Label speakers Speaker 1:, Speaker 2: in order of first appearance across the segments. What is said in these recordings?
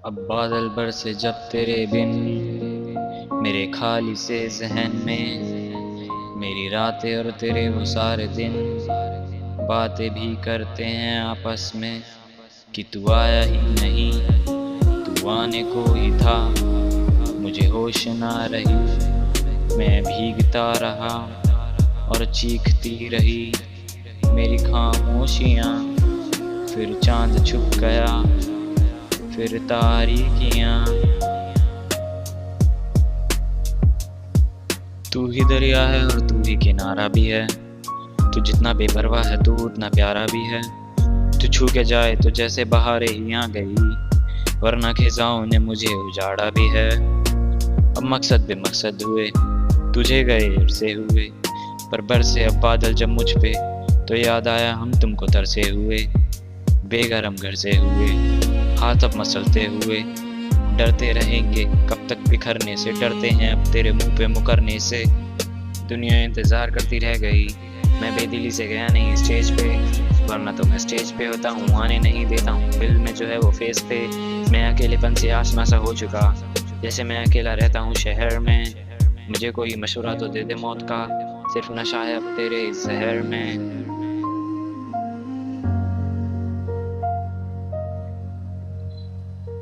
Speaker 1: अब बादल बरसे जब तेरे बिन मेरे खाली से जहन में, मेरी रातें और तेरे वो सारे दिन बातें भी करते हैं आपस में कि तू आया ही नहीं, तू आने को ही था, मुझे होश ना रही, मैं भीगता रहा और चीखती रही मेरी खामोशियाँ। फिर चांद छुप गया, फिर तारीकियाँ। तू ही दरिया है और तू ही किनारा भी है, तू जितना बेपरवाह है तू उतना प्यारा भी है। तू छू के जाए तो जैसे बहारें ही आ गई, वरना खिजाओं ने मुझे उजाड़ा भी है। अब मकसद बेमकसद हुए, तुझे गए से हुए, पर बरसे अब बादल जब मुझ पे तो याद आया हम तुमको तरसे हुए। बेगरम घर से हुए, हाथ अब मसलते हुए, डरते रहेंगे कब तक बिखरने से, डरते हैं अब तेरे मुंह पे मुकरने से। दुनिया इंतजार करती रह गई, मैं बेदिली से गया नहीं स्टेज पे, वरना तो मैं स्टेज पे होता हूँ, आने नहीं देता हूँ दिल में जो है वो फेस पे। मैं अकेलेपन से आशना सा हो चुका, जैसे मैं अकेला रहता हूँ शहर में। मुझे कोई मशवरा तो दे दे मौत का, सिर्फ नशा है अब तेरे इस जहर में।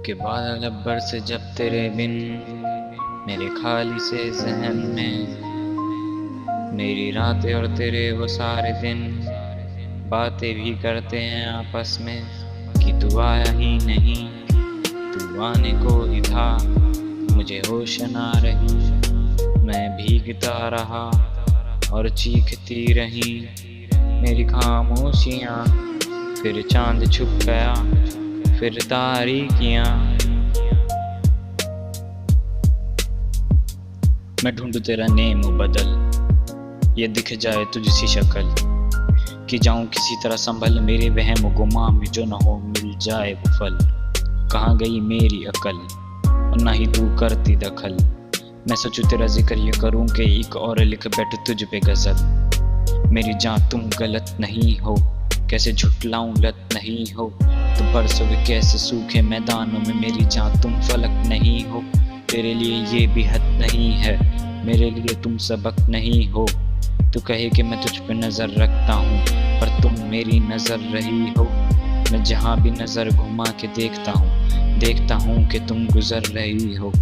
Speaker 1: के बादल अब बरसे जब तेरे बिन मेरे खाली से जहन में, मेरी रातें और तेरे वो सारे दिन बातें भी करते हैं आपस में कि तू आया ही नहीं, तू आने को ही था, मुझे होश ना रही, मैं भीगता रहा और चीखती रही मेरी खामोशियाँ। फिर चांद छुप गया, फिर तारीकियाँ। मैं ढूंढूं तेरा नेम बदल, ये दिख जाए तुझसी शक्ल, कि जाऊं किसी तरह संभल मेरे वहम गुमा में जो न हो मिल जाए वो फल। कहाँ गई मेरी अकल और ना ही तू करती दखल, मैं सोचूं तेरा जिक्र ये करूं कि एक और लिख बैठूं तुझ पे गजल। मेरी जान तुम गलत नहीं हो, कैसे झुटलाऊं लत नहीं हो, तुम बरसोगे कैसे सूखे मैदानों में, मेरी जान तुम फलक नहीं हो। तेरे लिए ये भी हद नहीं है, मेरे लिए तुम सबक नहीं हो। तू कहे कि मैं तुझ पे नजर रखता हूँ, पर तुम मेरी नजर रही हो। मैं जहाँ भी नजर घुमा के देखता हूँ कि तुम गुजर रही हो।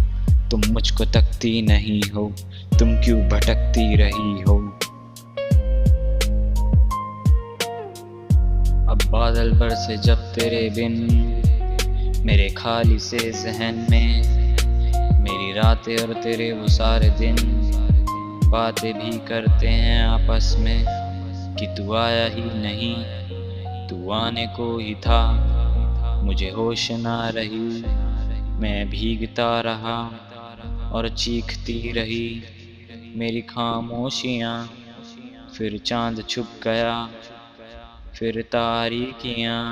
Speaker 1: तुम मुझको तकती नहीं हो, तुम क्यों भटकती रही हो। अब बादल बरसे जब तेरे बिन मेरे खाली से जहन में, मेरी रातें और तेरे वो सारे दिन बातें भी करते हैं आपस में कि तू आया ही नहीं, तू आने को ही था, मुझे होश ना रही, मैं भीगता रहा और चीखती रही मेरी खामोशियाँ। फिर चांद छुप गया, फिर तारीकियाँ।